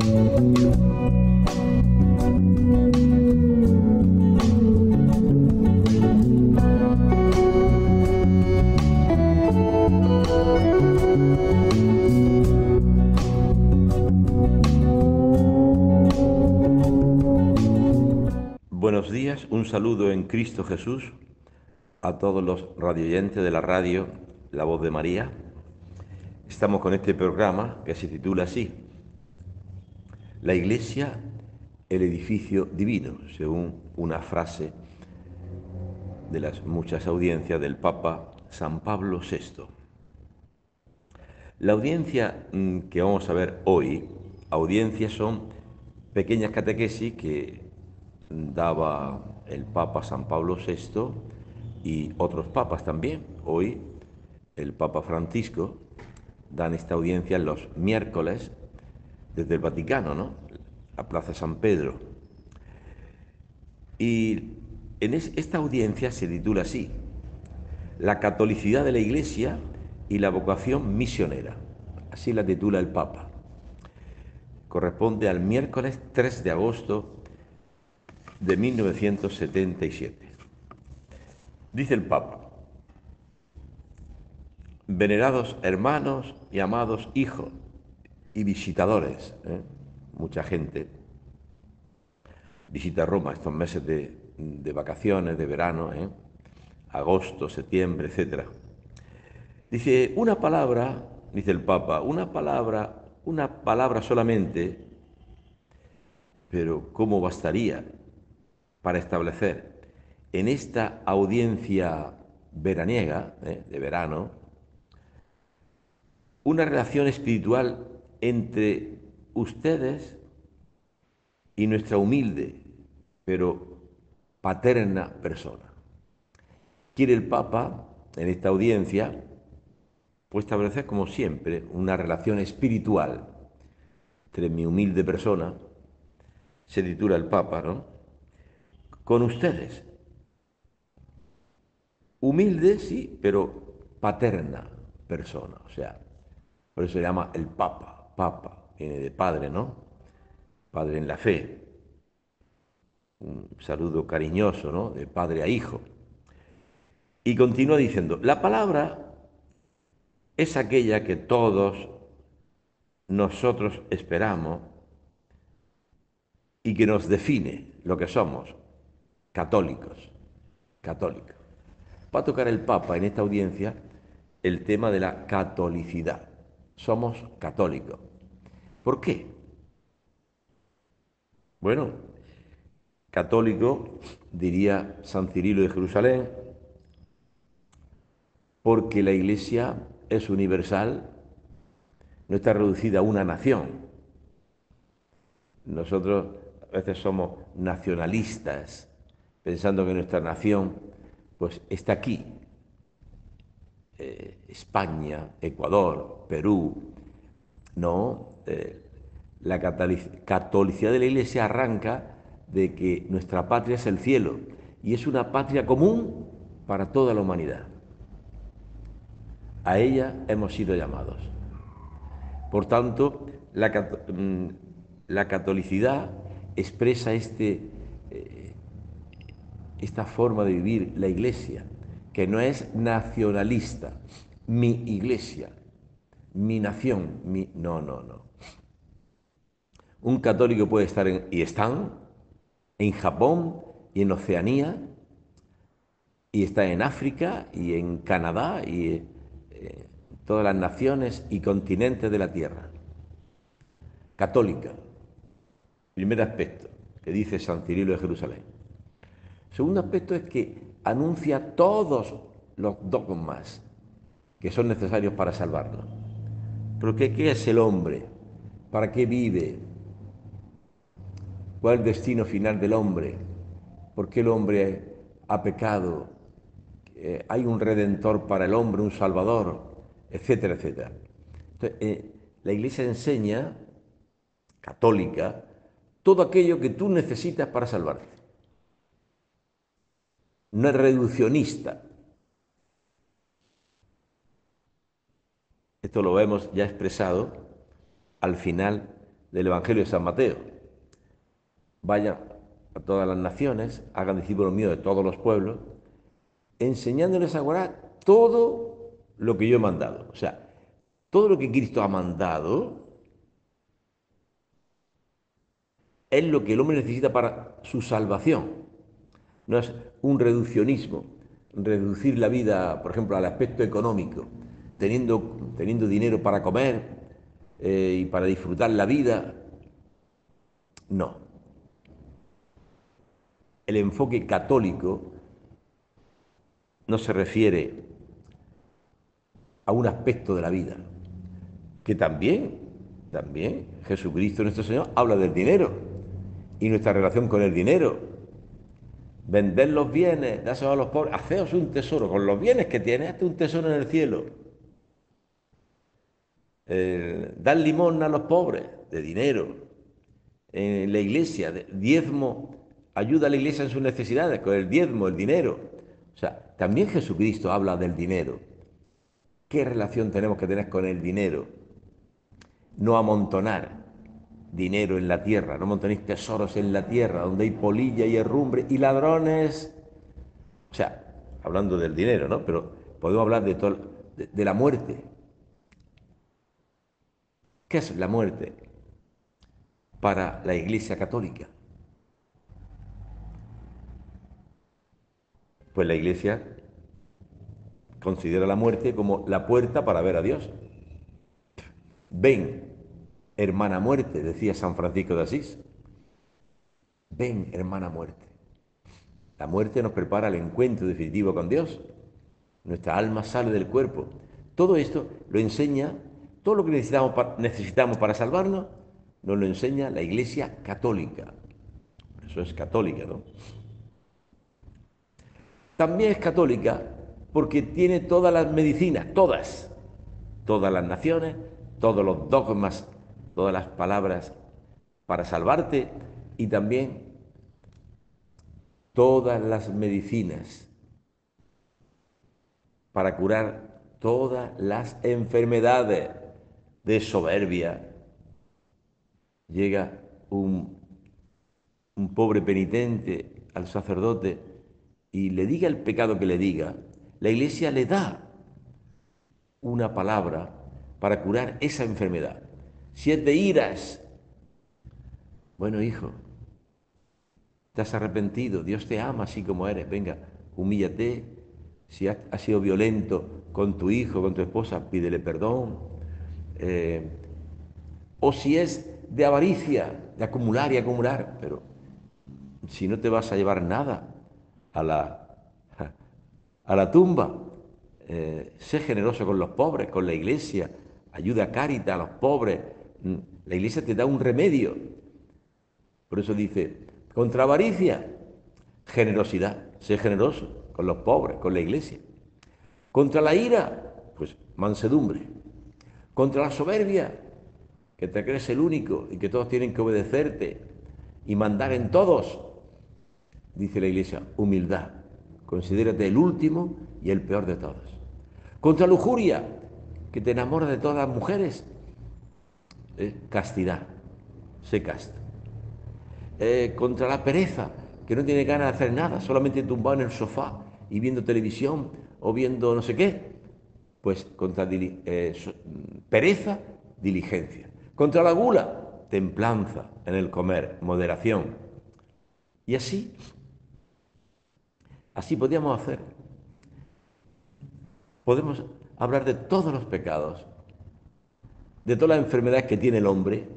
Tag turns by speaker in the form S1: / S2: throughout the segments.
S1: Buenos días, un saludo en Cristo Jesús a todos los radioyentes de la radio La Voz de María. Estamos con este programa que se titula así: La Iglesia, el edificio divino, según una frase de las muchas audiencias del Papa San Pablo VI. La audiencia que vamos a ver hoy, audiencias son pequeñas catequesis que daba el Papa San Pablo VI y otros papas también. Hoy el Papa Francisco dan esta audiencia los miércoles desde el Vaticano, ¿no? La Plaza San Pedro. Y esta audiencia se titula así: La catolicidad de la Iglesia y la vocación misionera. Así la titula el Papa. Corresponde al miércoles 3 de agosto de 1977. Dice el Papa: venerados hermanos y amados hijos y visitadores, mucha gente visita Roma estos meses de vacaciones, de verano, agosto, septiembre, etc. Dice, una palabra, dice el Papa, una palabra solamente, pero ¿cómo bastaría para establecer en esta audiencia veraniega, de verano, una relación espiritual entre ustedes y nuestra humilde, pero paterna persona? Quiere el Papa, en esta audiencia, pues establecer, como siempre, una relación espiritual entre mi humilde persona, se titula el Papa, ¿no?, con ustedes. Humilde, sí, pero paterna persona, o sea, por eso se llama el Papa. Papa viene de padre, ¿no? Padre en la fe. Un saludo cariñoso, ¿no?, de padre a hijo. Y continúa diciendo, la palabra es aquella que todos nosotros esperamos y que nos define lo que somos, católicos, católicos. Va a tocar el Papa en esta audiencia el tema de la catolicidad. Somos católicos. ¿Por qué? Bueno, católico, diría San Cirilo de Jerusalén, porque la Iglesia es universal, no está reducida a una nación. Nosotros a veces somos nacionalistas, pensando que nuestra nación pues está aquí. España, Ecuador, Perú. No, la catolicidad de la Iglesia arranca de que nuestra patria es el cielo y es una patria común para toda la humanidad. A ella hemos sido llamados. Por tanto, la catolicidad expresa esta forma de vivir la Iglesia, que no es nacionalista. Mi Iglesia, mi nación, no, no, no. Un católico puede estar y están en Japón y en Oceanía, y está en África y en Canadá y todas las naciones y continentes de la Tierra. Católica, primer aspecto que dice San Cirilo de Jerusalén. Segundo aspecto es que anuncia todos los dogmas que son necesarios para salvarnos. ¿Pero qué es el hombre? ¿Para qué vive? ¿Cuál es el destino final del hombre? ¿Por qué el hombre ha pecado? ¿Hay un redentor para el hombre, un salvador? Etcétera, etcétera. Entonces, la Iglesia enseña, católica, todo aquello que tú necesitas para salvarte. No es reduccionista. Esto lo hemos ya expresado al final del Evangelio de San Mateo. Vayan a todas las naciones, hagan discípulos míos de todos los pueblos, enseñándoles a guardar todo lo que yo he mandado. O sea, todo lo que Cristo ha mandado es lo que el hombre necesita para su salvación. No es un reduccionismo, reducir la vida, por ejemplo, al aspecto económico, teniendo dinero para comer y para disfrutar la vida. No. El enfoque católico no se refiere a un aspecto de la vida, que también Jesucristo nuestro Señor habla del dinero y nuestra relación con el dinero. Vender los bienes, dáselos a los pobres, haceos un tesoro. Con los bienes que tienes, hazte un tesoro en el cielo. Dar limosna a los pobres, de dinero. En la iglesia, diezmo, ayuda a la iglesia en sus necesidades, con el diezmo, el dinero. O sea, también Jesucristo habla del dinero. ¿Qué relación tenemos que tener con el dinero? No amontonar dinero en la tierra, no amontonéis tesoros en la tierra, donde hay polilla y herrumbre y ladrones. O sea, hablando del dinero, ¿no? Pero podemos hablar de la muerte. ¿Qué es la muerte para la Iglesia Católica? Pues la Iglesia considera la muerte como la puerta para ver a Dios. Ven, hermana muerte, decía San Francisco de Asís. Ven, hermana muerte. La muerte nos prepara al encuentro definitivo con Dios. Nuestra alma sale del cuerpo. Todo esto lo enseña, todo lo que necesitamos para salvarnos, nos lo enseña la Iglesia Católica. Eso es católica, ¿no? También es católica porque tiene todas las medicinas, todas las naciones, todos los dogmas, todas las palabras para salvarte y también todas las medicinas para curar todas las enfermedades de soberbia. Llega un pobre penitente al sacerdote y le diga el pecado que le diga, la Iglesia le da una palabra para curar esa enfermedad. Si es de iras, bueno, hijo, te has arrepentido, Dios te ama así como eres, venga, humíllate. Si has sido violento con tu hijo, con tu esposa, pídele perdón. Eh, o si es de avaricia, de acumular y acumular, pero si no te vas a llevar nada a la tumba, sé generoso con los pobres, con la iglesia, ayuda a Cáritas a los pobres. La iglesia te da un remedio. Por eso dice, contra avaricia, generosidad, sé generoso con los pobres, con la iglesia. Contra la ira, pues mansedumbre. Contra la soberbia, que te crees el único y que todos tienen que obedecerte y mandar en todos, dice la iglesia, humildad. Considérate el último y el peor de todos. Contra lujuria, que te enamora de todas las mujeres, castidad, sé casto. Contra la pereza, que no tiene ganas de hacer nada, solamente tumbado en el sofá y viendo televisión o viendo no sé qué, pues contra pereza, diligencia. Contra la gula, templanza en el comer, moderación. Y así podríamos hacer. Podemos hablar de todos los pecados, de todas las enfermedades que tiene el hombre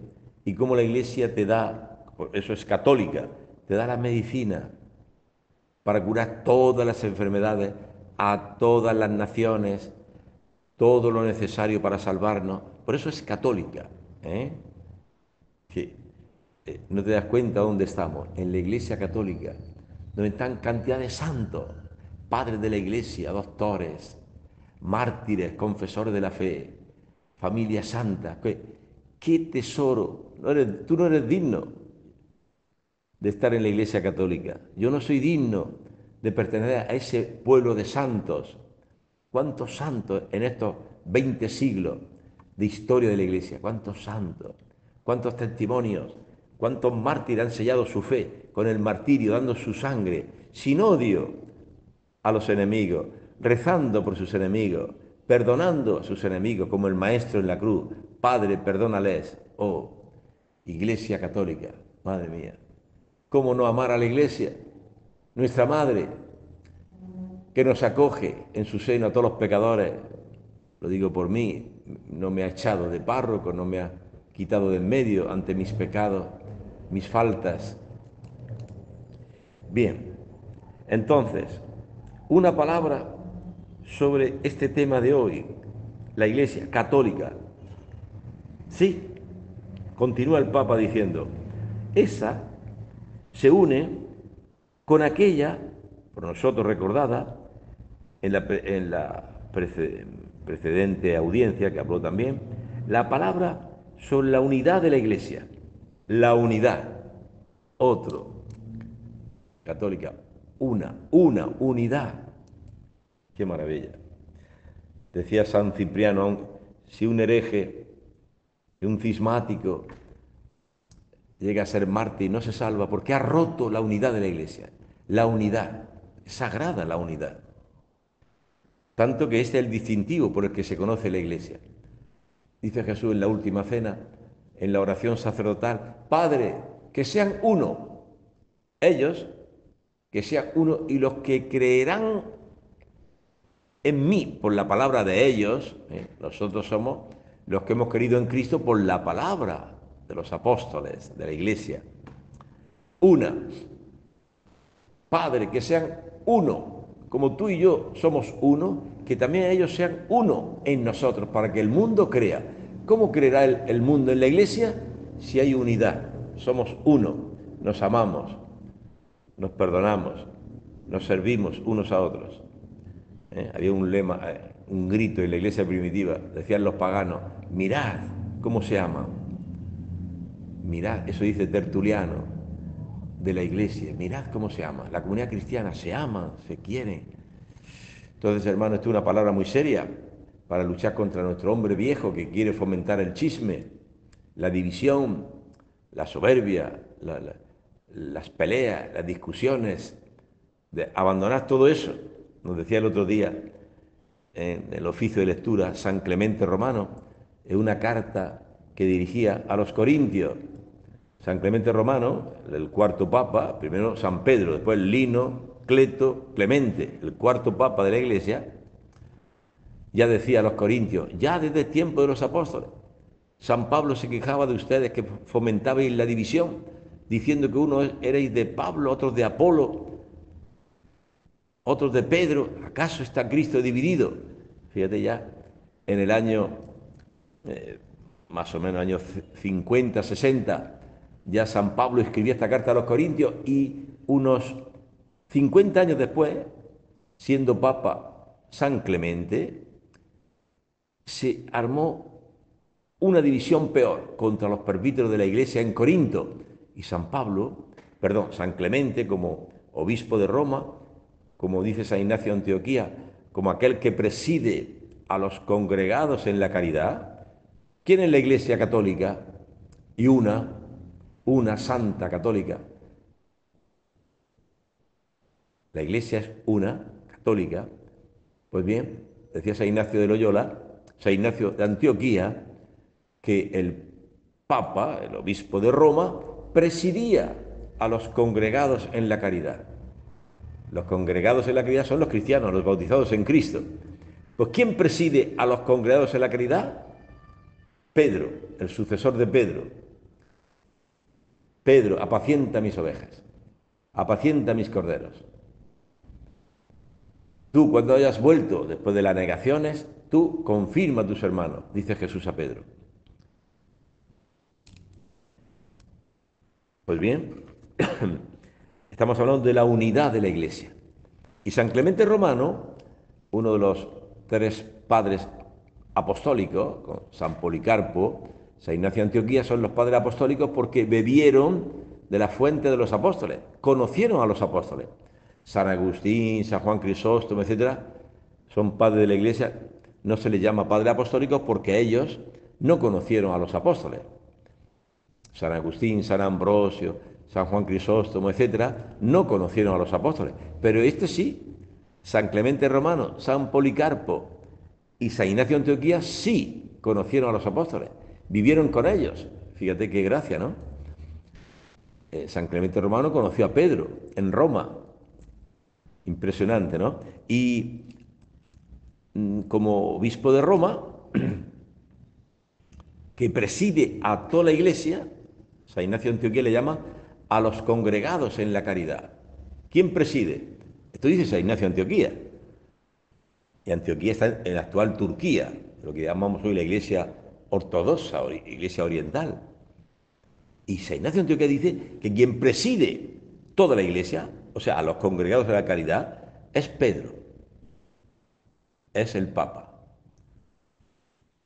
S1: y cómo la Iglesia te da, eso es católica, te da la medicina para curar todas las enfermedades a todas las naciones, todo lo necesario para salvarnos. Por eso es católica. ¿Eh? Que, no te das cuenta dónde estamos, en la Iglesia Católica, donde están cantidad de santos, padres de la Iglesia, doctores, mártires, confesores de la fe, familia santa. ¿Qué tesoro? Tú no eres digno de estar en la Iglesia Católica. Yo no soy digno de pertenecer a ese pueblo de santos. ¿Cuántos santos en estos 20 siglos de historia de la Iglesia? ¿Cuántos santos? cuántos testimonios, cuántos mártires han sellado su fe con el martirio, dando su sangre, sin odio a los enemigos, rezando por sus enemigos, perdonando a sus enemigos, como el Maestro en la cruz. Padre, perdónales. Oh, Iglesia Católica, madre mía. ¿Cómo no amar a la Iglesia? Nuestra Madre, que nos acoge en su seno a todos los pecadores. Lo digo por mí, no me ha echado de párroco, no me ha quitado de en medio ante mis pecados, mis faltas. Bien, entonces, una palabra sobre este tema de hoy, la Iglesia Católica. Sí, continúa el Papa diciendo, esa se une con aquella, por nosotros recordada, en la precedente audiencia que habló también, la palabra sobre la unidad de la Iglesia. La unidad. Otro. Católica. Una unidad. Qué maravilla. Decía San Cipriano, si un hereje, un cismático, llega a ser mártir, no se salva porque ha roto la unidad de la Iglesia. La unidad. Sagrada la unidad. Tanto que este es el distintivo por el que se conoce la Iglesia. Dice Jesús en la última cena, en la oración sacerdotal, Padre, que sean uno, ellos, que sean uno, y los que creerán en mí por la palabra de ellos, nosotros somos los que hemos creído en Cristo por la palabra de los apóstoles, de la Iglesia. Una, Padre, que sean uno, como tú y yo somos uno, que también ellos sean uno en nosotros, para que el mundo crea. ¿Cómo creerá el mundo en la Iglesia? Si hay unidad, somos uno, nos amamos, nos perdonamos, nos servimos unos a otros. Había un lema, un grito en la Iglesia primitiva, decían los paganos, mirad cómo se aman, mirad, eso dice Tertuliano, de la Iglesia, mirad cómo se ama. La comunidad cristiana se ama, se quiere. Entonces, hermano, esto es una palabra muy seria para luchar contra nuestro hombre viejo que quiere fomentar el chisme, la división, la soberbia, las peleas, las discusiones, de abandonar todo eso. Nos decía el otro día en el oficio de lectura San Clemente Romano, en una carta que dirigía a los corintios. San Clemente Romano, el cuarto papa, primero San Pedro, después Lino, Cleto, Clemente, el cuarto papa de la Iglesia, ya decía a los corintios, ya desde el tiempo de los apóstoles, San Pablo se quejaba de ustedes que fomentabais la división, diciendo que unos erais de Pablo, otros de Apolo, otros de Pedro. ¿Acaso está Cristo dividido? Fíjate ya, en el año, más o menos años 50, 60, ya San Pablo escribía esta carta a los corintios y unos 50 años después, siendo papa San Clemente, se armó una división peor contra los presbíteros de la Iglesia en Corinto. Y San Clemente como obispo de Roma, como dice San Ignacio de Antioquía, como aquel que preside a los congregados en la caridad. ¿Quién es la Iglesia católica? Y una santa católica. La Iglesia es una católica. Pues bien, decía San Ignacio de Loyola, San Ignacio de Antioquía, que el Papa, el obispo de Roma, presidía a los congregados en la caridad. Los congregados en la caridad son los cristianos, los bautizados en Cristo. Pues ¿quién preside a los congregados en la caridad? Pedro, el sucesor de Pedro. Pedro, apacienta mis ovejas, apacienta mis corderos. Tú, cuando hayas vuelto después de las negaciones, tú confirma a tus hermanos, dice Jesús a Pedro. Pues bien, estamos hablando de la unidad de la Iglesia. Y San Clemente Romano, uno de los 3 padres apostólicos, con San Policarpo, San Ignacio de Antioquía, son los padres apostólicos porque bebieron de la fuente de los apóstoles, conocieron a los apóstoles. San Agustín, San Juan Crisóstomo, etcétera, son padres de la Iglesia. No se les llama padres apostólicos porque ellos no conocieron a los apóstoles. San Agustín, San Ambrosio, San Juan Crisóstomo, etcétera, no conocieron a los apóstoles. Pero este sí, San Clemente Romano, San Policarpo y San Ignacio de Antioquía sí conocieron a los apóstoles, vivieron con ellos. Fíjate qué gracia, ¿no? San Clemente Romano conoció a Pedro en Roma. Impresionante, ¿no? Y como obispo de Roma, que preside a toda la iglesia, San Ignacio de Antioquía le llama a los congregados en la caridad. ¿Quién preside? Esto dice San Ignacio de Antioquía. Y Antioquía está en la actual Turquía, lo que llamamos hoy la iglesia ortodoxa, o iglesia oriental. Y San Ignacio de Antioquía dice que quien preside toda la iglesia, o sea, a los congregados de la caridad, es Pedro, es el Papa,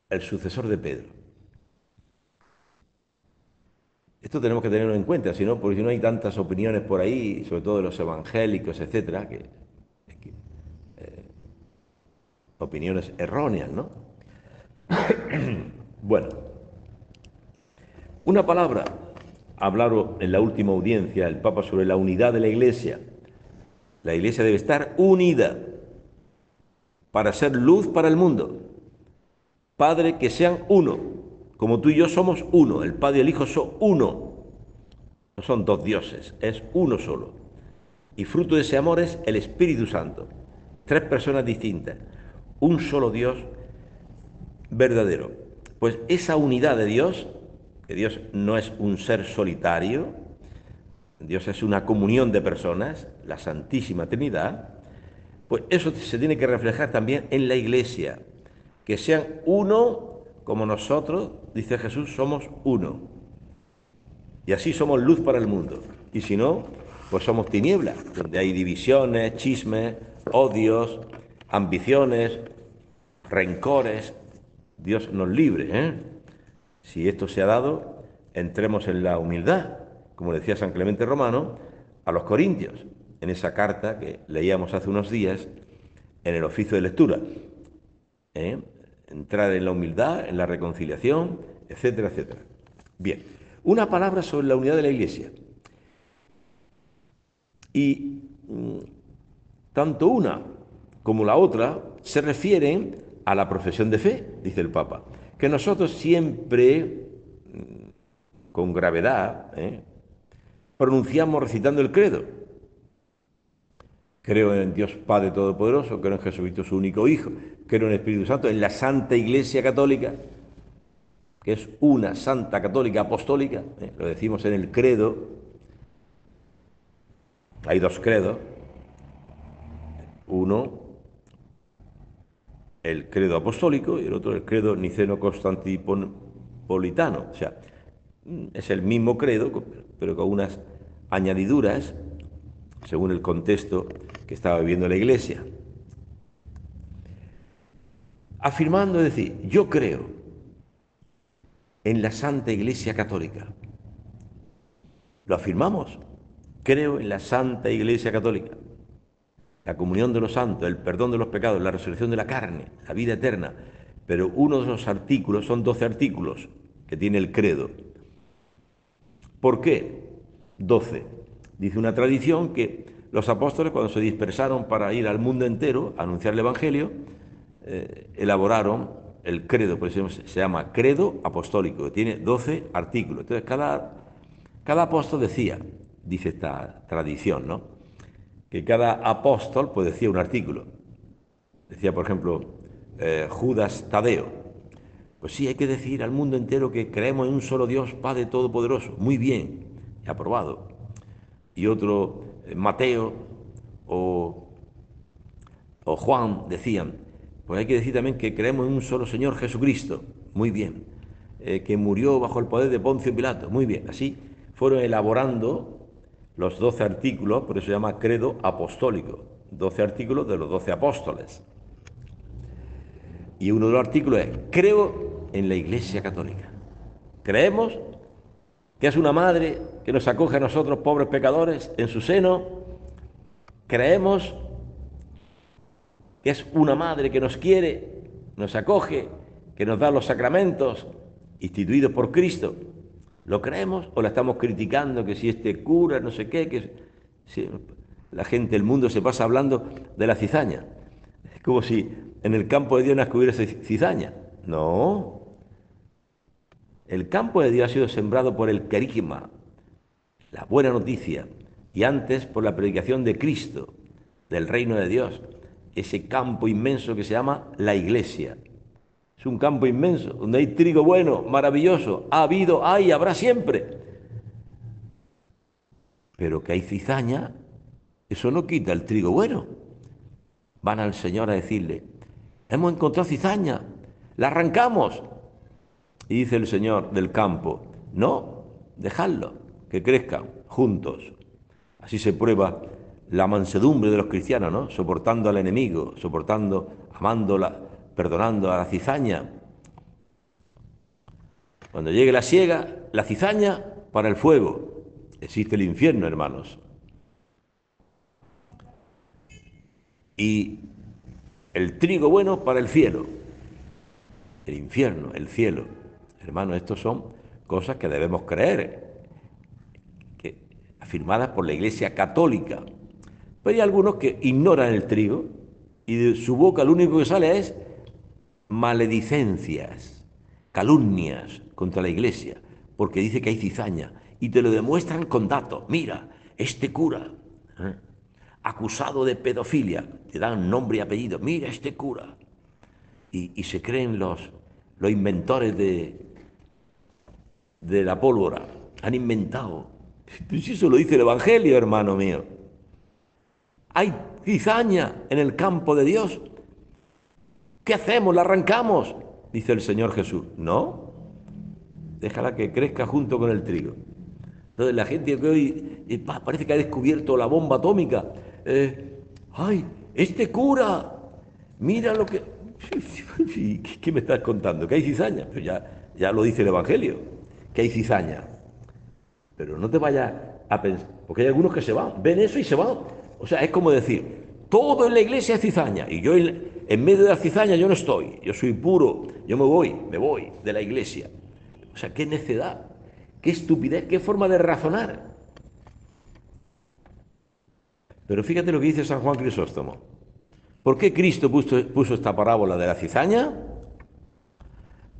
S1: el sucesor de Pedro. Esto tenemos que tenerlo en cuenta, si no, porque si no hay tantas opiniones por ahí, sobre todo de los evangélicos, etcétera, opiniones erróneas, ¿no? Bueno, una palabra, hablaron en la última audiencia el Papa sobre la unidad de la Iglesia. La Iglesia debe estar unida para ser luz para el mundo. Padre, que sean uno, como tú y yo somos uno, el Padre y el Hijo son uno. No son dos dioses, es uno solo. Y fruto de ese amor es el Espíritu Santo. Tres personas distintas, un solo Dios verdadero. Pues esa unidad de Dios, que Dios no es un ser solitario, Dios es una comunión de personas, la Santísima Trinidad, pues eso se tiene que reflejar también en la Iglesia, que sean uno como nosotros, dice Jesús, somos uno. Y así somos luz para el mundo. Y si no, pues somos tinieblas, donde hay divisiones, chismes, odios, ambiciones, rencores. Dios nos libre, ¿eh? Si esto se ha dado, entremos en la humildad, como decía San Clemente Romano a los Corintios, en esa carta que leíamos hace unos días en el oficio de lectura. Entrar en la humildad, en la reconciliación, etcétera, etcétera. Bien, una palabra sobre la unidad de la Iglesia. Y tanto una como la otra se refieren a la profesión de fe, dice el Papa, que nosotros siempre, con gravedad, pronunciamos recitando el credo. Creo en Dios Padre Todopoderoso, creo en Jesucristo su único Hijo, creo en el Espíritu Santo, en la Santa Iglesia Católica, que es una Santa Católica Apostólica, lo decimos en el credo. Hay dos credos. Uno, el credo apostólico, y el otro, el credo niceno-constantinopolitano. O sea, es el mismo credo, pero con unas añadiduras según el contexto que estaba viviendo la Iglesia. Afirmando, es decir, yo creo en la Santa Iglesia Católica. Lo afirmamos. Creo en la Santa Iglesia Católica. La comunión de los santos, el perdón de los pecados, la resurrección de la carne, la vida eterna. Pero uno de los artículos, son 12 artículos que tiene el credo. ¿Por qué 12? Dice una tradición que los apóstoles, cuando se dispersaron para ir al mundo entero a anunciar el Evangelio, elaboraron el credo, por eso se llama credo apostólico, que tiene 12 artículos. Entonces cada apóstol decía, dice esta tradición, ¿no?, que cada apóstol pues decía un artículo. Decía, por ejemplo, Judas Tadeo, pues sí, hay que decir al mundo entero que creemos en un solo Dios, Padre Todopoderoso. Muy bien, aprobado. Y otro, Mateo o Juan, decían, pues hay que decir también que creemos en un solo Señor Jesucristo. Muy bien. Que murió bajo el poder de Poncio Pilato. Muy bien. Así fueron elaborando los 12 artículos, por eso se llama credo apostólico. 12 artículos de los 12 apóstoles. Y uno de los artículos es, creo en la Iglesia Católica. Creemos que es una madre que nos acoge a nosotros, pobres pecadores, en su seno. Creemos que es una madre que nos quiere, nos acoge, que nos da los sacramentos instituidos por Cristo. ¿Lo creemos o la estamos criticando? Que si este cura, no sé qué, que si la gente, el mundo se pasa hablando de la cizaña. Es como si en el campo de Dios no hubiese cizaña. No. El campo de Dios ha sido sembrado por el querigma, la buena noticia, y antes por la predicación de Cristo, del reino de Dios. Ese campo inmenso que se llama la iglesia. Es un campo inmenso, donde hay trigo bueno, maravilloso. Ha habido, hay, habrá siempre. Pero que hay cizaña, eso no quita el trigo bueno. Van al Señor a decirle, hemos encontrado cizaña, la arrancamos. Y dice el Señor del campo, no, dejadlo, que crezcan juntos. Así se prueba la mansedumbre de los cristianos, ¿no? Soportando al enemigo, soportando, amándola, perdonando a la cizaña. Cuando llegue la siega, la cizaña para el fuego. Existe el infierno, hermanos. Y el trigo bueno para el cielo. El infierno, el cielo. Hermanos, estos son cosas que debemos creer, que, afirmadas por la Iglesia Católica. Pero hay algunos que ignoran el trigo y de su boca lo único que sale es maledicencias, calumnias contra la Iglesia, porque dice que hay cizaña y te lo demuestran con datos. Mira, este cura, ¿eh?, acusado de pedofilia, te dan nombre y apellido. Mira, este cura. Y se creen los inventores de la pólvora. Han inventado. Pues eso lo dice el Evangelio, hermano mío. Hay cizaña en el campo de Dios. ¿Qué hacemos? ¿La arrancamos? Dice el Señor Jesús. No, déjala que crezca junto con el trigo. Entonces la gente que hoy parece que ha descubierto la bomba atómica. ¡Ay, este cura! Mira lo que... ¿Qué me estás contando? ¿Que hay cizaña? Pues ya lo dice el Evangelio, que hay cizaña. Pero no te vayas a pensar, porque hay algunos que se van, ven eso y se van. O sea, es como decir, todo en la iglesia es cizaña, y yo en medio de la cizaña yo no estoy, yo soy puro, yo me voy de la iglesia. O sea, qué necedad, qué estupidez, qué forma de razonar. Pero fíjate lo que dice San Juan Crisóstomo. ¿Por qué Cristo puso esta parábola de la cizaña?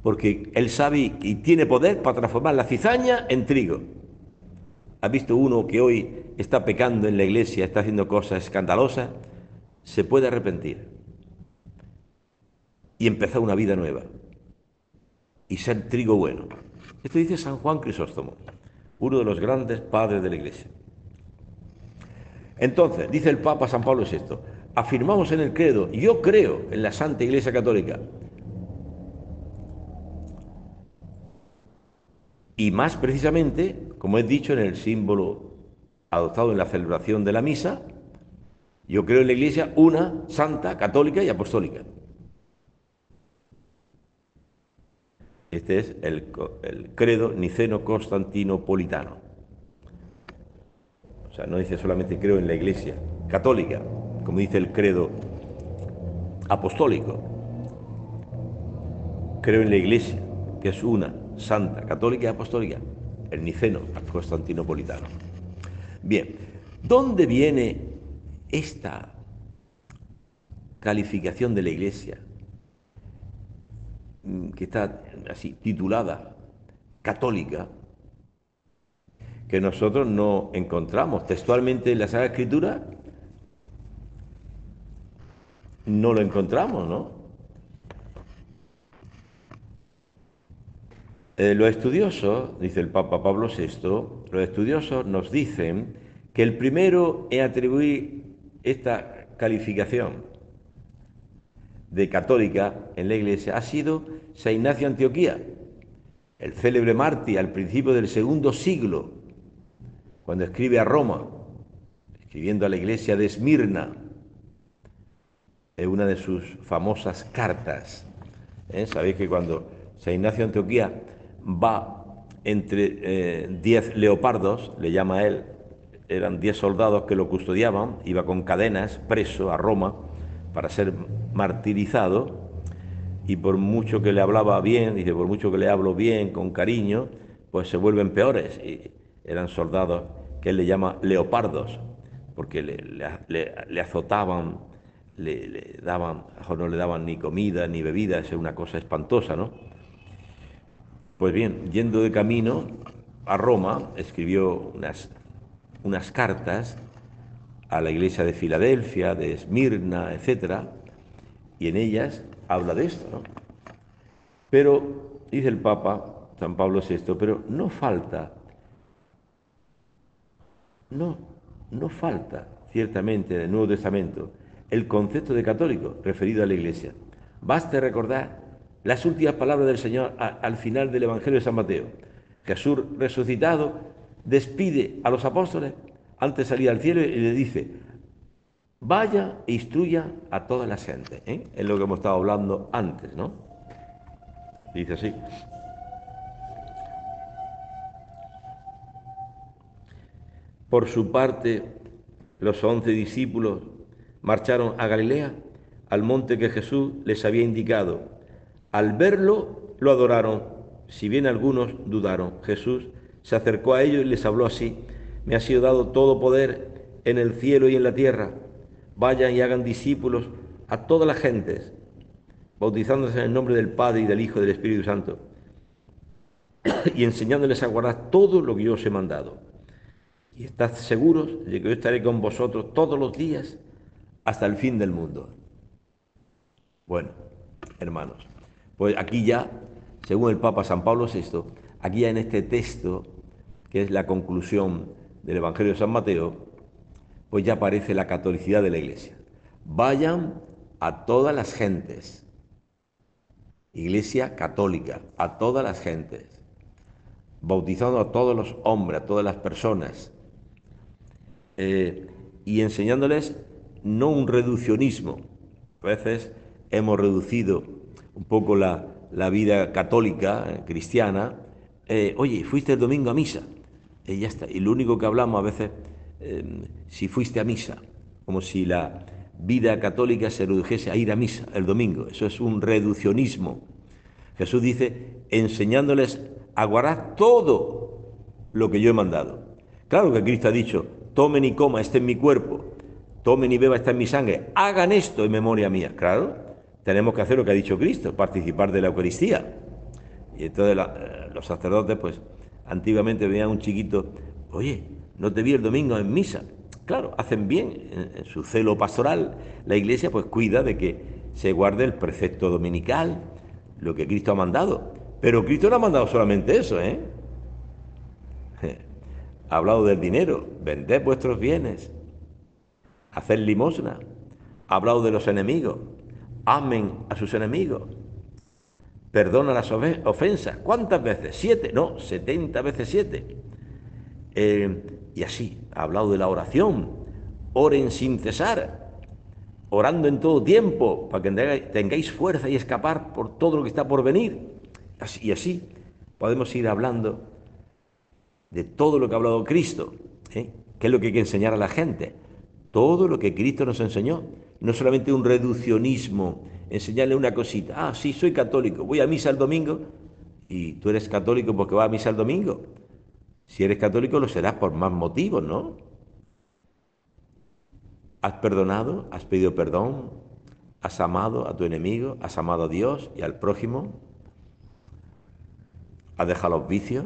S1: Porque Él sabe y tiene poder para transformar la cizaña en trigo. ¿Has visto uno que hoy está pecando en la iglesia, está haciendo cosas escandalosas? Se puede arrepentir y empezar una vida nueva y ser trigo bueno. Esto dice San Juan Crisóstomo, uno de los grandes padres de la iglesia. Entonces, dice el Papa San Pablo VI, afirmamos en el credo, yo creo en la Santa Iglesia Católica, y más precisamente, como he dicho, en el símbolo adoptado en la celebración de la misa, yo creo en la Iglesia una, santa, católica y apostólica. Este es el credo niceno-constantinopolitano. O sea, no dice solamente creo en la Iglesia católica, como dice el credo apostólico. Creo en la Iglesia, que es una, santa, católica y apostólica, el niceno-constantinopolitano. Bien, ¿dónde viene esta calificación de la Iglesia, que está así titulada católica, que nosotros no encontramos textualmente en la Sagrada Escritura? No lo encontramos, ¿no? Los estudiosos, dice el Papa Pablo VI, los estudiosos nos dicen que el primero en atribuir esta calificación de católica en la Iglesia ha sido San Ignacio de Antioquía, el célebre mártir al principio del segundo siglo, cuando escribe a Roma, escribiendo a la iglesia de Esmirna, es una de sus famosas cartas. Sabéis que cuando San Ignacio de Antioquía va entre 10 leopardos, le llama a él, eran 10 soldados que lo custodiaban, iba con cadenas preso a Roma para ser martirizado, y por mucho que le hablaba bien, dice, por mucho que le hablo bien, con cariño, pues se vuelven peores. Y eran soldados que él le llama leopardos, porque le azotaban, le daban, o no le daban ni comida ni bebida, es una cosa espantosa, ¿no? Pues bien, yendo de camino a Roma, escribió unas cartas a la iglesia de Filadelfia, de Esmirna, etcétera, y en ellas habla de esto, ¿no? Pero, dice el Papa, San Pablo VI, pero no falta, no, no falta, ciertamente, en el Nuevo Testamento, el concepto de católico referido a la iglesia. Basta recordar las últimas palabras del Señor al final del Evangelio de San Mateo. Jesús resucitado despide a los apóstoles antes de salir al cielo y le dice: vaya e instruya a toda la gente. Es lo que hemos estado hablando antes, ¿no? Dice así. Por su parte, los 11 discípulos marcharon a Galilea, al monte que Jesús les había indicado. Al verlo, lo adoraron, si bien algunos dudaron. Jesús se acercó a ellos y les habló así: me ha sido dado todo poder en el cielo y en la tierra. Vayan y hagan discípulos a todas las gentes, bautizándose en el nombre del Padre y del Hijo y del Espíritu Santo, y enseñándoles a guardar todo lo que yo os he mandado. Y estad seguros de que yo estaré con vosotros todos los días hasta el fin del mundo. Bueno, hermanos, pues aquí ya, según el Papa San Pablo VI, aquí ya en este texto, que es la conclusión del Evangelio de San Mateo, pues ya aparece la catolicidad de la Iglesia. Vayan a todas las gentes, Iglesia católica, a todas las gentes, bautizando a todos los hombres, a todas las personas, y enseñándoles no un reduccionismo. A veces hemos reducido un poco la vida católica, cristiana. Oye, ¿fuiste el domingo a misa? Y ya está. Y lo único que hablamos a veces, si fuiste a misa, como si la vida católica se redujese a ir a misa el domingo. Eso es un reduccionismo. Jesús dice, enseñándoles a guardar todo lo que yo he mandado. Claro que Cristo ha dicho, tomen y coma, este es mi cuerpo, tomen y beba, esta es mi sangre, hagan esto en memoria mía. Claro, tenemos que hacer lo que ha dicho Cristo, participar de la Eucaristía. Y entonces los sacerdotes, pues, antiguamente venían un chiquito, oye, no te vi el domingo en misa. Claro, hacen bien, en su celo pastoral, la Iglesia pues cuida de que se guarde el precepto dominical, lo que Cristo ha mandado. Pero Cristo no ha mandado solamente eso, Ha hablado del dinero, vended vuestros bienes, haced limosna. Ha hablado de los enemigos, amen a sus enemigos, perdona las ofensas. ¿Cuántas veces? 7, no, 70 veces 7. Y así, ha hablado de la oración, oren sin cesar, orando en todo tiempo, para que tengáis fuerza y escapar por todo lo que está por venir. Y así podemos ir hablando de todo lo que ha hablado Cristo, ¿qué es lo que hay que enseñar a la gente? Todo lo que Cristo nos enseñó, no solamente un reduccionismo, enseñarle una cosita. Ah, sí, soy católico, voy a misa el domingo, y tú eres católico porque vas a misa el domingo. Si eres católico lo serás por más motivos, ¿no? ¿Has perdonado? ¿Has pedido perdón? ¿Has amado a tu enemigo? ¿Has amado a Dios y al prójimo? ¿Has dejado los vicios?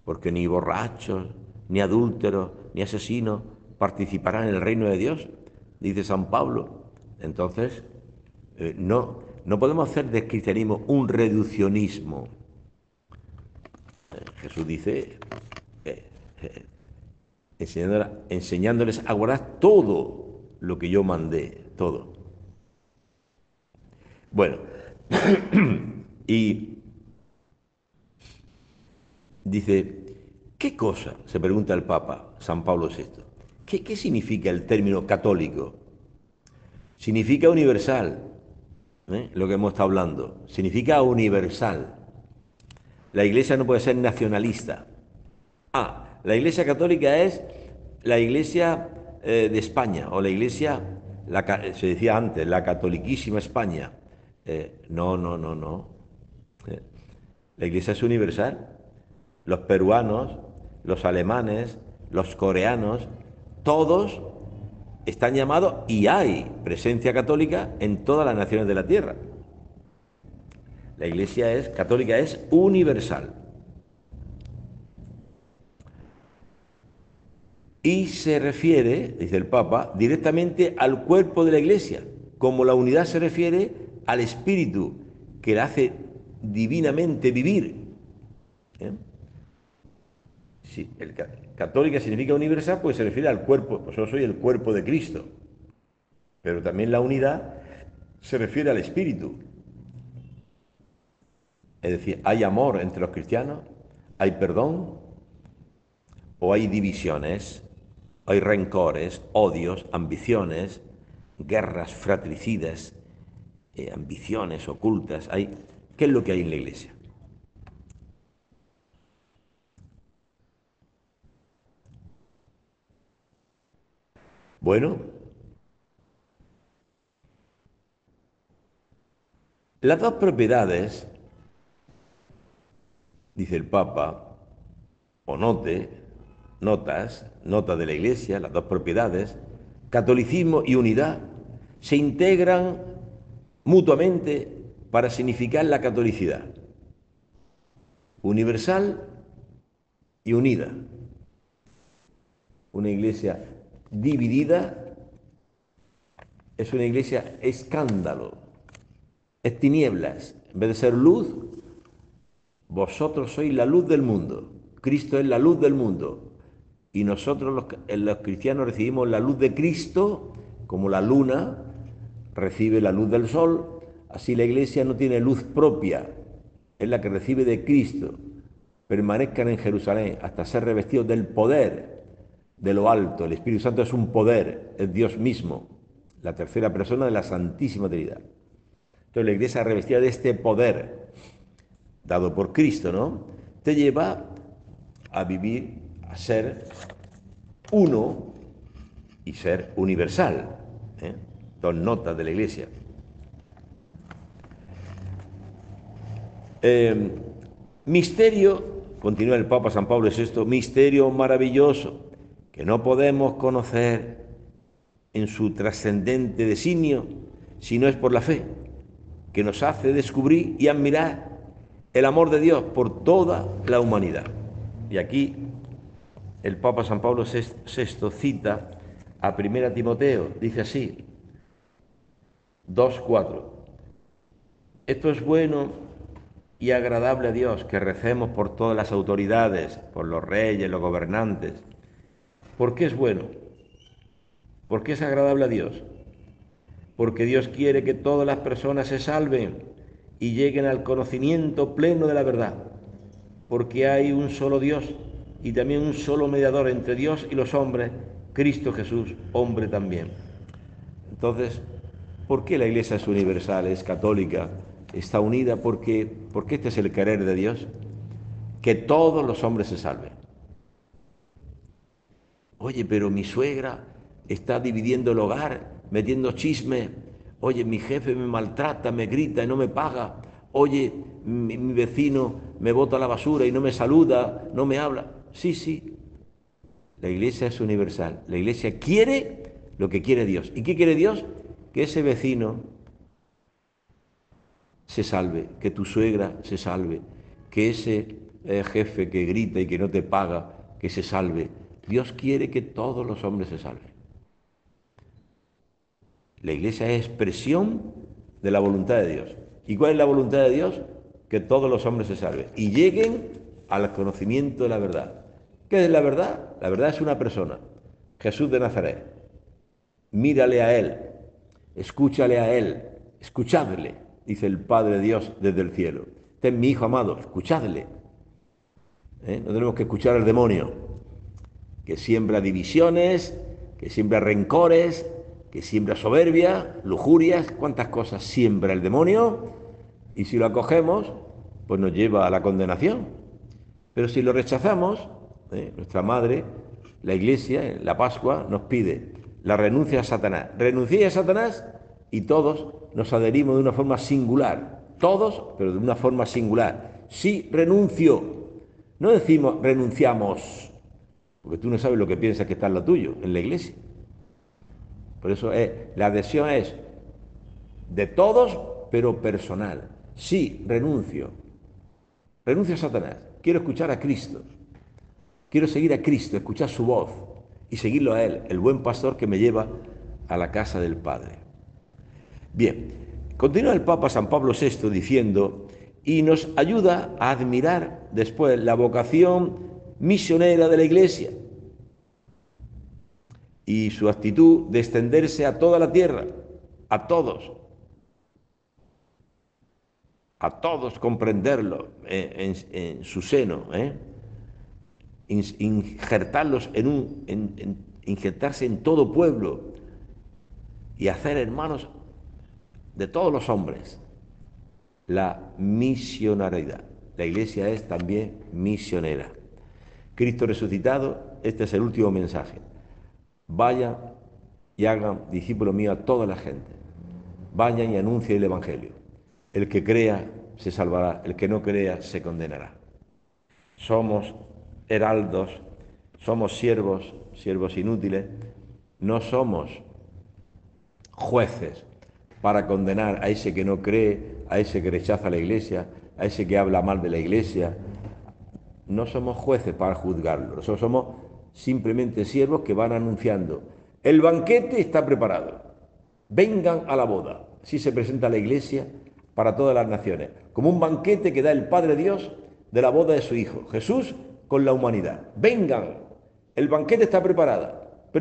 S1: Porque ni borrachos, ni adúlteros, ni asesinos participarán en el reino de Dios, dice San Pablo. Entonces, no podemos hacer del cristianismo un reduccionismo. Jesús dice, enseñándoles a guardar todo lo que yo mandé, todo. Bueno, y dice, ¿qué cosa? Se pregunta el Papa, San Pablo VI. ¿Qué significa el término católico? Significa universal, lo que hemos estado hablando. Significa universal. La Iglesia no puede ser nacionalista. La Iglesia católica es la Iglesia de España, o la Iglesia, se decía antes, la catoliquísima España. No. La Iglesia es universal. Los peruanos, los alemanes, los coreanos, todos están llamados y hay presencia católica en todas las naciones de la tierra. La Iglesia católica es universal. Y se refiere, dice el Papa, directamente al cuerpo de la Iglesia, como la unidad se refiere al Espíritu que la hace divinamente vivir. ¿Eh? Si católica significa universal, pues se refiere al cuerpo, pues yo soy el cuerpo de Cristo. Pero también la unidad se refiere al Espíritu. Es decir, hay amor entre los cristianos, hay perdón o hay divisiones, hay rencores, odios, ambiciones, guerras fratricidas, ambiciones ocultas. ¿Qué es lo que hay en la Iglesia? Bueno, las dos propiedades, dice el Papa, o notas de la Iglesia, las dos propiedades, catolicismo y unidad, se integran mutuamente para significar la catolicidad, universal y unida. Una Iglesia dividida es una Iglesia escándalo, es tinieblas. En vez de ser luz, vosotros sois la luz del mundo. Cristo es la luz del mundo. Y nosotros los cristianos recibimos la luz de Cristo, como la luna recibe la luz del sol. Así la Iglesia no tiene luz propia, es la que recibe de Cristo. Permanezcan en Jerusalén hasta ser revestidos del poder de lo alto. El Espíritu Santo es un poder, es Dios mismo, la tercera persona de la Santísima Trinidad. Entonces la Iglesia revestida de este poder dado por Cristo, ¿no? Te lleva a vivir, a ser uno y ser universal. Dos notas de la Iglesia. Misterio, continúa el Papa San Pablo VI, misterio maravilloso que no podemos conocer en su trascendente designio si no es por la fe, que nos hace descubrir y admirar el amor de Dios por toda la humanidad. Y aquí el Papa San Pablo VI cita a 1 Timoteo, dice así, 2:4. Esto es bueno y agradable a Dios, que recemos por todas las autoridades, por los reyes, los gobernantes. ¿Por qué es bueno? ¿Por qué es agradable a Dios? Porque Dios quiere que todas las personas se salven y lleguen al conocimiento pleno de la verdad. Porque hay un solo Dios y también un solo mediador entre Dios y los hombres, Cristo Jesús, hombre también. Entonces, ¿por qué la Iglesia es universal, es católica, está unida? Porque este es el querer de Dios, que todos los hombres se salven. Oye, pero mi suegra está dividiendo el hogar, metiendo chisme. Oye, mi jefe me maltrata, me grita y no me paga. Oye, mi vecino me bota la basura y no me saluda, no me habla. Sí, la Iglesia es universal. La Iglesia quiere lo que quiere Dios. ¿Y qué quiere Dios? Que ese vecino se salve, que tu suegra se salve, que ese jefe que grita y que no te paga, que se salve. Dios quiere que todos los hombres se salven. La Iglesia es expresión de la voluntad de Dios. ¿Y cuál es la voluntad de Dios? Que todos los hombres se salven y lleguen al conocimiento de la verdad. ¿Qué es la verdad? La verdad es una persona, Jesús de Nazaret. Mírale a Él, escúchale a Él, escuchadle, dice el Padre Dios desde el cielo. Este es mi Hijo amado, escuchadle. No tenemos que escuchar al demonio, que siembra divisiones, que siembra rencores, que siembra soberbia, lujurias, cuántas cosas siembra el demonio, y si lo acogemos, pues nos lleva a la condenación. Pero si lo rechazamos, nuestra madre, la Iglesia, en la Pascua, nos pide la renuncia a Satanás. Renuncié a Satanás y todos nos adherimos de una forma singular, todos, pero de una forma singular. Sí, renuncio. No decimos renunciamos, porque tú no sabes lo que piensas que está en lo tuyo, en la iglesia. Por eso la adhesión es de todos, pero personal. Sí, renuncio. Renuncio a Satanás. Quiero escuchar a Cristo. Quiero seguir a Cristo, escuchar su voz y seguirlo a Él, el buen pastor que me lleva a la casa del Padre. Bien, continúa el Papa San Pablo VI diciendo, y nos ayuda a admirar después la vocación misionera de la Iglesia y su actitud de extenderse a toda la tierra, a todos comprenderlo en su seno, injertarlos injertarse en todo pueblo y hacer hermanos de todos los hombres. La misionariedad. La Iglesia es también misionera. Cristo resucitado, este es el último mensaje. Vayan y hagan discípulos míos a toda la gente. Vayan y anuncien el Evangelio. El que crea se salvará, el que no crea se condenará. Somos heraldos, somos siervos inútiles, no somos jueces para condenar a ese que no cree, a ese que rechaza la Iglesia, a ese que habla mal de la Iglesia. No somos jueces para juzgarlo, nosotros somos simplemente siervos que van anunciando. El banquete está preparado, vengan a la boda. Así se presenta la Iglesia para todas las naciones, como un banquete que da el Padre Dios de la boda de su Hijo, Jesús con la humanidad. Vengan, el banquete está preparado,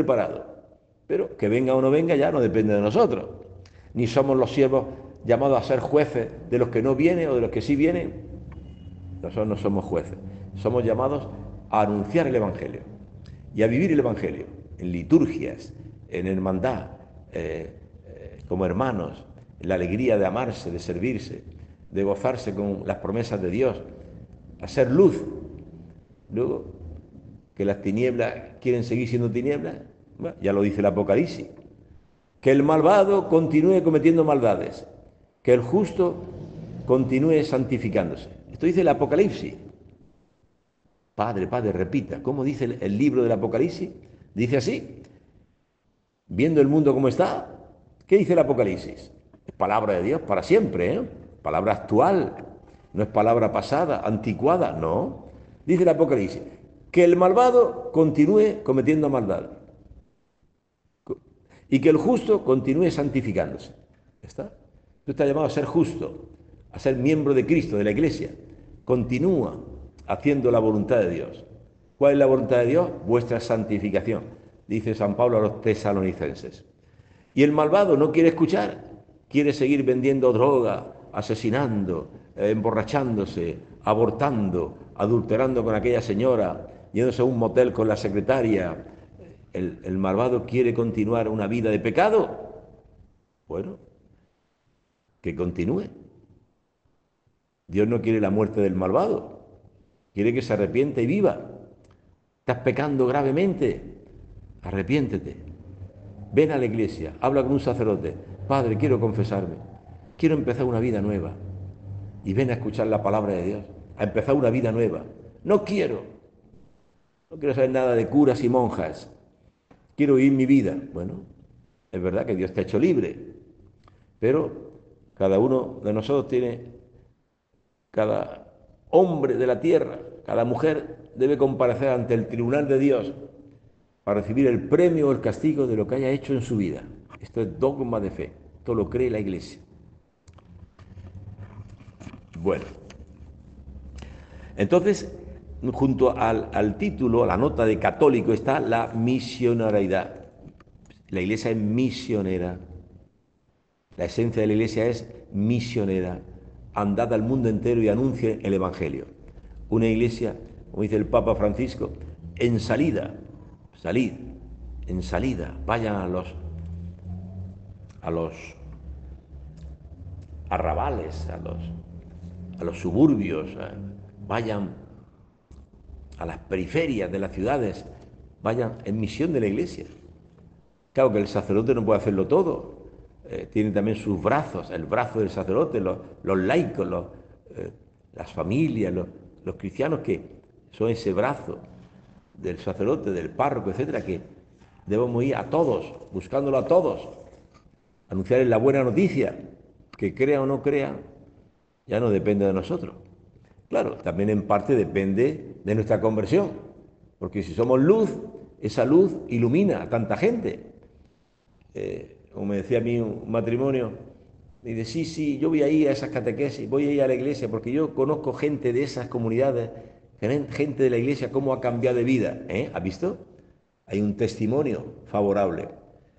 S1: pero que venga o no venga ya no depende de nosotros, ni somos los siervos llamados a ser jueces de los que no vienen o de los que sí vienen. Nosotros no somos jueces, somos llamados a anunciar el Evangelio y a vivir el Evangelio en liturgias, en hermandad, como hermanos, en la alegría de amarse, de servirse, de gozarse con las promesas de Dios, a ser luz. Luego, que las tinieblas quieren seguir siendo tinieblas, bueno, ya lo dice el Apocalipsis. Que el malvado continúe cometiendo maldades, que el justo continúe santificándose. Esto dice el Apocalipsis. Padre, repita, ¿cómo dice el libro del Apocalipsis? Dice así, viendo el mundo como está, ¿qué dice el Apocalipsis? Es palabra de Dios para siempre, palabra actual, no es palabra pasada, anticuada, no. Dice el Apocalipsis, que el malvado continúe cometiendo maldad y que el justo continúe santificándose. ¿Está? Tú estás llamado a ser justo, a ser miembro de Cristo, de la Iglesia. Continúa haciendo la voluntad de Dios. ¿Cuál es la voluntad de Dios? Vuestra santificación, dice San Pablo a los tesalonicenses. Y el malvado no quiere escuchar, quiere seguir vendiendo droga, asesinando, emborrachándose, abortando, adulterando con aquella señora, yéndose a un motel con la secretaria. El malvado quiere continuar una vida de pecado. Bueno, que continúe. Dios no quiere la muerte del malvado, quiere que se arrepiente y viva. Estás pecando gravemente, arrepiéntete. Ven a la iglesia, habla con un sacerdote. Padre, quiero confesarme, quiero empezar una vida nueva. Y ven a escuchar la palabra de Dios, a empezar una vida nueva. No quiero saber nada de curas y monjas. Quiero vivir mi vida. Bueno, es verdad que Dios te ha hecho libre, pero cada uno de nosotros cada hombre de la tierra, cada mujer debe comparecer ante el tribunal de Dios para recibir el premio o el castigo de lo que haya hecho en su vida. Esto es dogma de fe, esto lo cree la Iglesia. Bueno, entonces, junto al título, a la nota de católico, está la misionariedad. La Iglesia es misionera. La esencia de la Iglesia es misionera. Andad al mundo entero y anuncie el Evangelio. Una Iglesia, como dice el Papa Francisco, en salida. Salid, en salida. Vayan a los arrabales, a los suburbios, vayan a las periferias de las ciudades, vayan en misión de la Iglesia. Claro que el sacerdote no puede hacerlo todo, tiene también sus brazos, el brazo del sacerdote, los laicos, las familias, los cristianos que son ese brazo del sacerdote, del párroco, etcétera, que debemos ir a todos, buscándolo a todos, anunciarles la buena noticia, que crea o no crea, ya no depende de nosotros. Claro, también en parte depende de nuestra conversión, porque si somos luz, esa luz ilumina a tanta gente. Como me decía a mí un matrimonio, me dice, sí, yo voy a ir a esas catequesis, voy a ir a la iglesia, porque yo conozco gente de esas comunidades, gente de la iglesia, cómo ha cambiado de vida. ¿Has visto? Hay un testimonio favorable.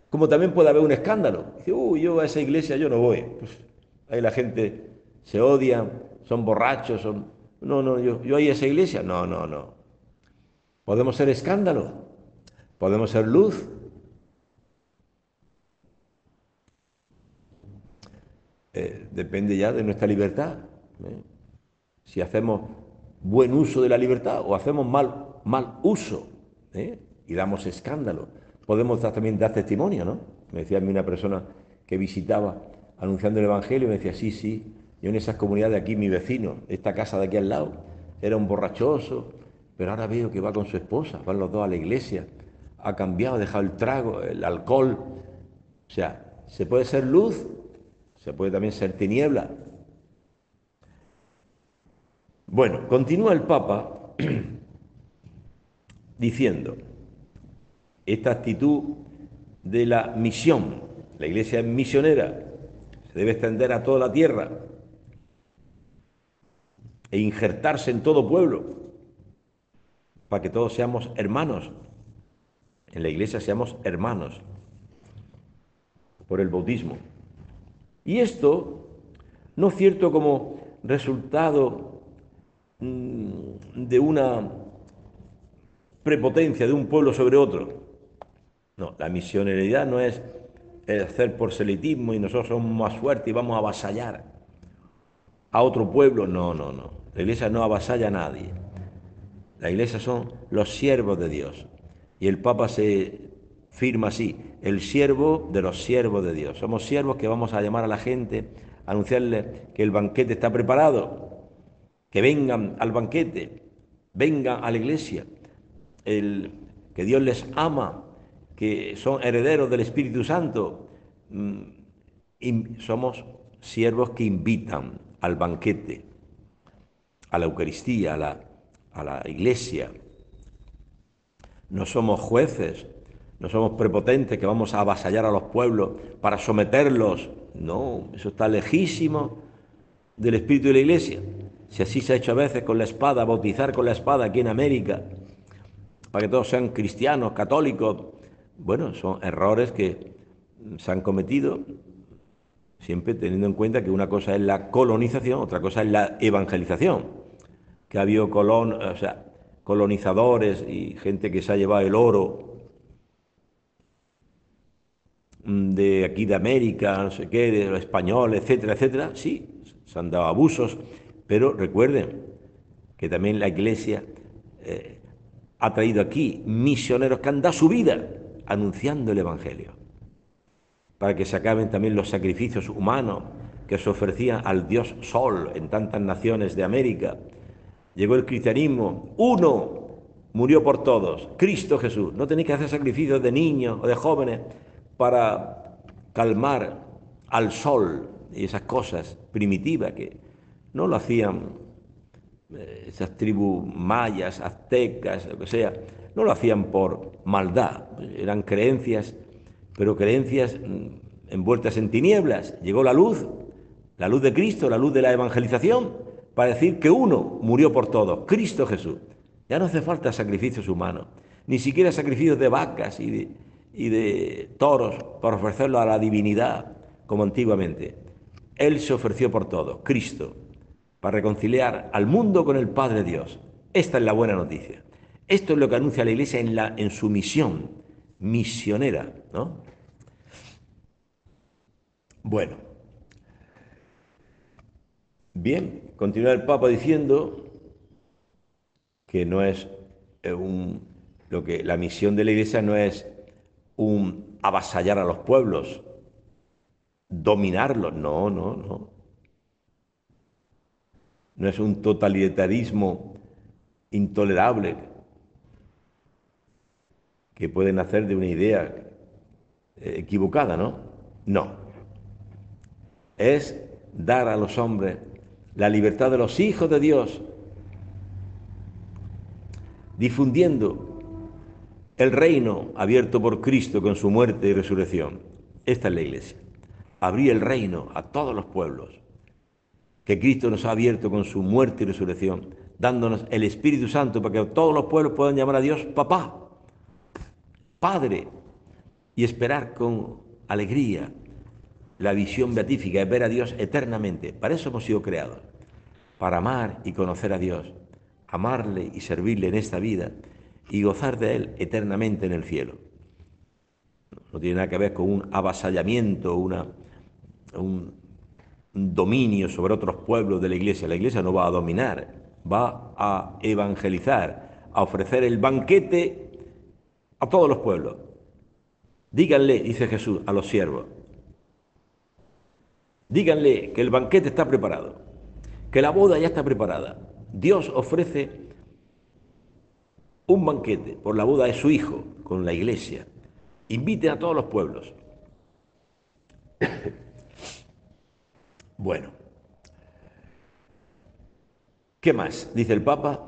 S1: Como también puede haber un escándalo. Dice, yo a esa iglesia yo no voy. Pues ahí la gente se odia, son borrachos, son... No, yo a esa iglesia, no. Podemos ser escándalo, podemos ser luz. Depende ya de nuestra libertad. ¿eh? Si hacemos buen uso de la libertad o hacemos mal uso y damos escándalo. Podemos también dar testimonio, ¿no? Me decía a mí una persona que visitaba anunciando el Evangelio y me decía, sí, yo en esas comunidades de aquí, mi vecino, esta casa de aquí al lado, era un borrachoso, pero ahora veo que va con su esposa, van los dos a la iglesia, ha cambiado, ha dejado el trago, el alcohol. O sea, se puede ser luz, se puede también ser tiniebla. Bueno, continúa el Papa diciendo, esta actitud de la misión, la Iglesia es misionera, se debe extender a toda la tierra e injertarse en todo pueblo, para que todos seamos hermanos, en la Iglesia seamos hermanos, por el bautismo. Y esto no es cierto como resultado de una prepotencia de un pueblo sobre otro. No, la misioneridad no es hacer proselitismo y nosotros somos más fuertes y vamos a avasallar a otro pueblo. No. La iglesia no avasalla a nadie. La iglesia son los siervos de Dios. Y el Papa se firma así, el siervo de los siervos de Dios. Somos siervos que vamos a llamar a la gente, a anunciarle que el banquete está preparado, que vengan al banquete, vengan a la iglesia, que Dios les ama, que son herederos del Espíritu Santo. Y somos siervos que invitan al banquete, a la Eucaristía, a la iglesia. No somos jueces, no somos prepotentes que vamos a avasallar a los pueblos para someterlos. No, eso está lejísimo del espíritu de la iglesia. Si así se ha hecho a veces con la espada, bautizar con la espada aquí en América, para que todos sean cristianos, católicos. Bueno, son errores que se han cometido, siempre teniendo en cuenta que una cosa es la colonización, otra cosa es la evangelización, que ha habido colonizadores y gente que se ha llevado el oro de aquí de América, no sé qué, de los españoles, etcétera, sí, se han dado abusos, pero recuerden que también la Iglesia ha traído aquí misioneros que han dado su vida anunciando el Evangelio, para que se acaben también los sacrificios humanos que se ofrecían al Dios Sol en tantas naciones de América. Llegó el cristianismo, uno murió por todos, Cristo Jesús. No tenéis que hacer sacrificios de niños o de jóvenes para calmar al sol y esas cosas primitivas que no lo hacían esas tribus mayas, aztecas, lo que sea, no lo hacían por maldad, eran creencias, pero creencias envueltas en tinieblas. Llegó la luz de Cristo, la luz de la evangelización, para decir que uno murió por todos, Cristo Jesús. Ya no hace falta sacrificios humanos, ni siquiera sacrificios de vacas y de toros para ofrecerlo a la divinidad, como antiguamente. Él se ofreció por todos, Cristo, para reconciliar al mundo con el Padre Dios. Esta es la buena noticia. Esto es lo que anuncia la Iglesia en su misión misionera, ¿no? Bueno, bien, continúa el Papa diciendo que no es lo que la misión de la Iglesia no es un avasallar a los pueblos, dominarlos, no. no es un totalitarismo intolerable que puede nacer de una idea equivocada, ¿no? No. Es dar a los hombres la libertad de los hijos de Dios, difundiendo el reino abierto por Cristo con su muerte y resurrección. Esta es la Iglesia. Abrir el reino a todos los pueblos que Cristo nos ha abierto con su muerte y resurrección, dándonos el Espíritu Santo para que todos los pueblos puedan llamar a Dios papá, Padre, y esperar con alegría la visión beatífica, es ver a Dios eternamente. Para eso hemos sido creados, para amar y conocer a Dios, amarle y servirle en esta vida y gozar de Él eternamente en el cielo. No tiene nada que ver con un avasallamiento, un dominio sobre otros pueblos de la Iglesia. La Iglesia no va a dominar, va a evangelizar, a ofrecer el banquete a todos los pueblos. Díganle, dice Jesús, a los siervos, díganle que el banquete está preparado, que la boda ya está preparada. Dios ofrece un banquete por la boda de su Hijo con la Iglesia. Inviten a todos los pueblos. Bueno, ¿qué más? Dice el Papa.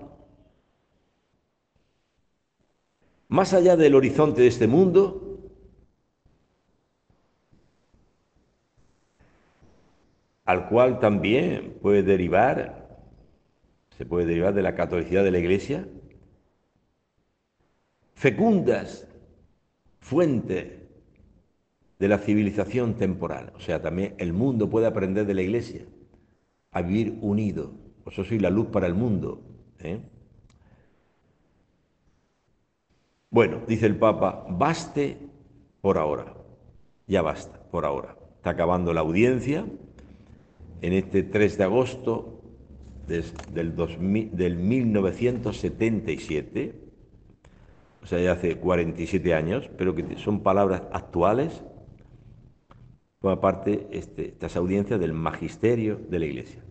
S1: Más allá del horizonte de este mundo, al cual también se puede derivar de la catolicidad de la Iglesia, fecundas fuentes de la civilización temporal. O sea, también el mundo puede aprender de la Iglesia a vivir unido. Por eso soy la luz para el mundo. Bueno, dice el Papa, baste por ahora. Ya basta, por ahora. Está acabando la audiencia en este 3 de agosto del 1977, o sea, ya hace 47 años, pero que son palabras actuales, por parte estas audiencias del magisterio de la Iglesia.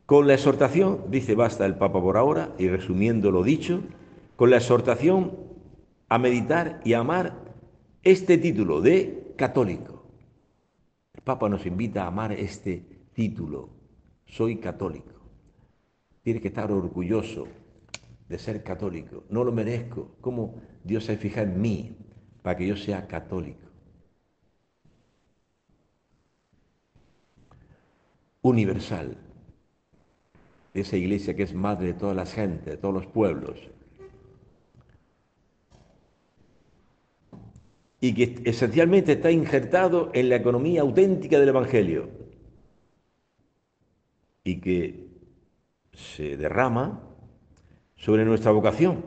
S1: Con la exhortación, dice basta el Papa por ahora, y resumiendo lo dicho, con la exhortación a meditar y a amar este título de católico. El Papa nos invita a amar este título, soy católico. Tienes que estar orgulloso de ser católico. No lo merezco. ¿Cómo Dios se fija en mí para que yo sea católico? Universal. Esa iglesia que es madre de todas las gentes, de todos los pueblos. Y que esencialmente está injertado en la economía auténtica del Evangelio. Y que se derrama sobre nuestra vocación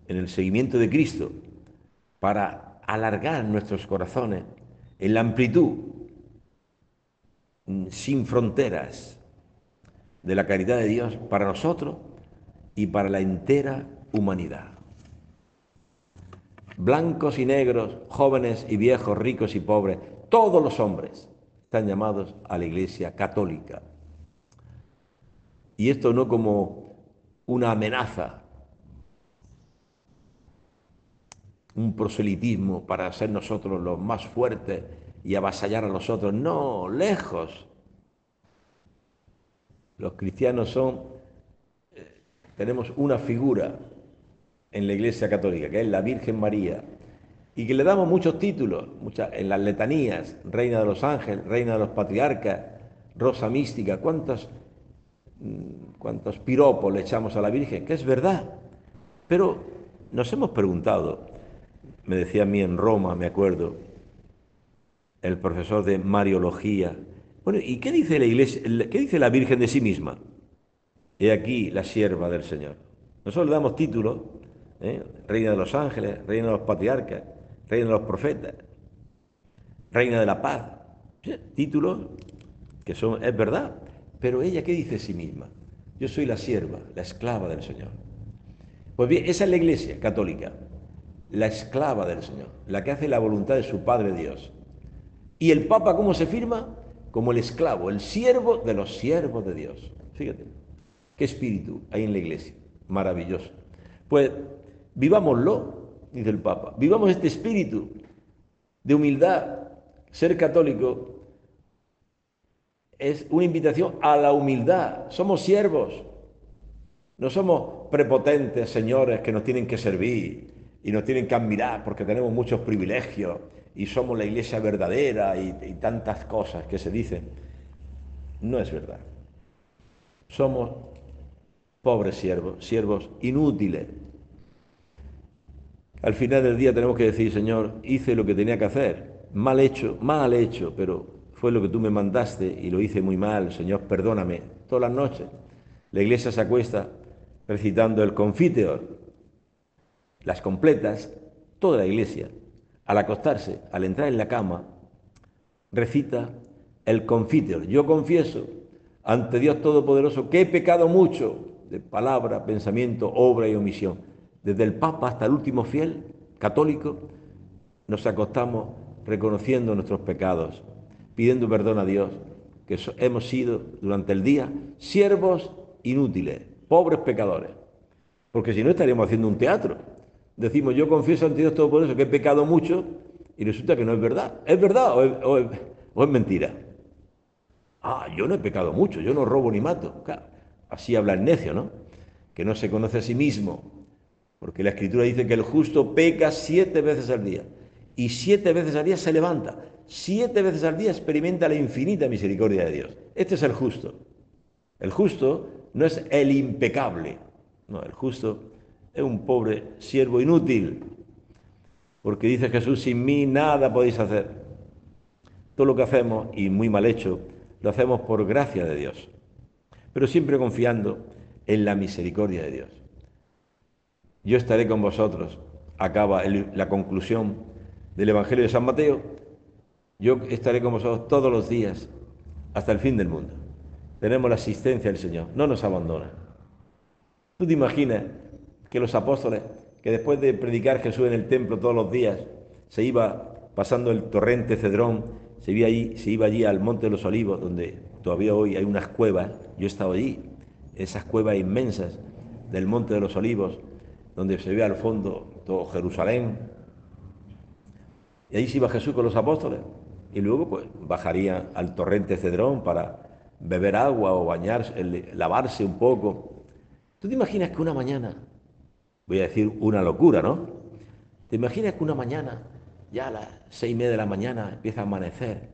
S1: en el seguimiento de Cristo para alargar nuestros corazones en la amplitud sin fronteras de la caridad de Dios para nosotros y para la entera humanidad. Blancos y negros, jóvenes y viejos, ricos y pobres, todos los hombres están llamados a la Iglesia católica. Y esto no como una amenaza, un proselitismo para ser nosotros los más fuertes y avasallar a los otros. No, lejos. Los cristianos tenemos una figura en la Iglesia Católica, que es la Virgen María, y que le damos muchos títulos, en las letanías, Reina de los Ángeles, Reina de los Patriarcas, Rosa Mística, cuántos piropos le echamos a la Virgen, que es verdad. Pero nos hemos preguntado, me decía a mí en Roma, me acuerdo, el profesor de Mariología, bueno, ¿y qué dice la Iglesia, qué dice la Virgen de sí misma? He aquí la sierva del Señor. Nosotros le damos títulos, Reina de los Ángeles, Reina de los Patriarcas, Reina de los Profetas, Reina de la Paz. Títulos que es verdad, pero ella, ¿qué dice de sí misma? Yo soy la sierva, la esclava del Señor. Pues bien, esa es la Iglesia católica, la esclava del Señor, la que hace la voluntad de su Padre Dios. ¿Y el Papa cómo se firma? como el esclavo, el siervo de los siervos de Dios. Fíjate, qué espíritu hay en la iglesia, maravilloso. Pues vivámoslo, dice el Papa, vivamos este espíritu de humildad. Ser católico es una invitación a la humildad. Somos siervos, no somos prepotentes señores que nos tienen que servir y nos tienen que admirar porque tenemos muchos privilegios y somos la iglesia verdadera y tantas cosas que se dicen. No es verdad. Somos pobres siervos, siervos inútiles. Al final del día tenemos que decir, Señor, hice lo que tenía que hacer, mal hecho, pero fue lo que tú me mandaste y lo hice muy mal, Señor, perdóname. Todas las noches la iglesia se acuesta recitando el Confiteor, las completas, toda la iglesia, al acostarse, al entrar en la cama, recita el Confiteor. Yo confieso ante Dios Todopoderoso que he pecado mucho de palabra, pensamiento, obra y omisión. Desde el Papa hasta el último fiel católico, nos acostamos reconociendo nuestros pecados, pidiendo perdón a Dios, que hemos sido durante el día siervos inútiles, pobres pecadores, porque si no estaríamos haciendo un teatro. Decimos, yo confieso ante Dios Todopoderoso que he pecado mucho y resulta que no es verdad. ¿Es verdad o es mentira? Ah, yo no he pecado mucho, yo no robo ni mato. Claro, así habla el necio, ¿no? Que no se conoce a sí mismo, porque la Escritura dice que el justo peca 7 veces al día y 7 veces al día se levanta. 7 veces al día experimenta la infinita misericordia de Dios. Este es el justo. El justo no es el impecable, no, el justo es un pobre siervo inútil, porque dice Jesús, sin mí nada podéis hacer. Todo lo que hacemos, y muy mal hecho, lo hacemos por gracia de Dios, pero siempre confiando en la misericordia de Dios. Yo estaré con vosotros, acaba la conclusión del Evangelio de San Mateo, yo estaré con vosotros todos los días hasta el fin del mundo. Tenemos la asistencia del Señor, no nos abandona. ¿Tú te imaginas que los apóstoles, que después de predicar Jesús en el templo todos los días, se iba pasando el torrente Cedrón, se iba allí al Monte de los Olivos, donde todavía hoy hay unas cuevas? Yo he estado allí, esas cuevas inmensas del Monte de los Olivos, donde se ve al fondo todo Jerusalén. Y ahí se iba Jesús con los apóstoles. Y luego pues bajaría al torrente Cedrón para beber agua o bañarse, lavarse un poco. ¿Tú te imaginas que una mañana, voy a decir una locura, ¿no? ¿Te imaginas que una mañana, ya a las 6:30 de la mañana, empieza a amanecer,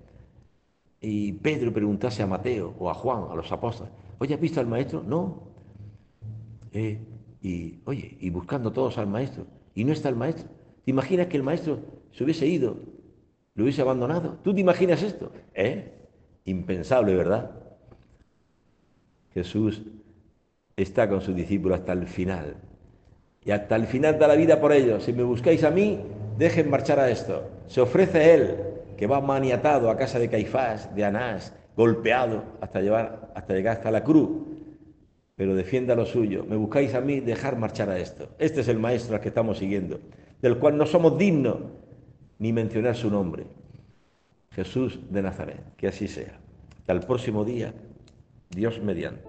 S1: y Pedro preguntase a Mateo o a Juan, a los apóstoles, oye, ¿has visto al maestro? No. Y buscando todos al maestro, y no está el maestro. ¿Te imaginas que el maestro se hubiese ido, lo hubiese abandonado? ¿Tú te imaginas esto? Impensable, ¿verdad? Jesús está con sus discípulos hasta el final. Y hasta el final da la vida por ellos. Si me buscáis a mí, dejen marchar a esto. Se ofrece él, que va maniatado a casa de Caifás, de Anás, golpeado hasta llegar hasta la cruz. Pero defienda lo suyo. Me buscáis a mí, dejar marchar a esto. Este es el maestro al que estamos siguiendo, del cual no somos dignos ni mencionar su nombre. Jesús de Nazaret. Que así sea. Hasta el próximo día, Dios mediante.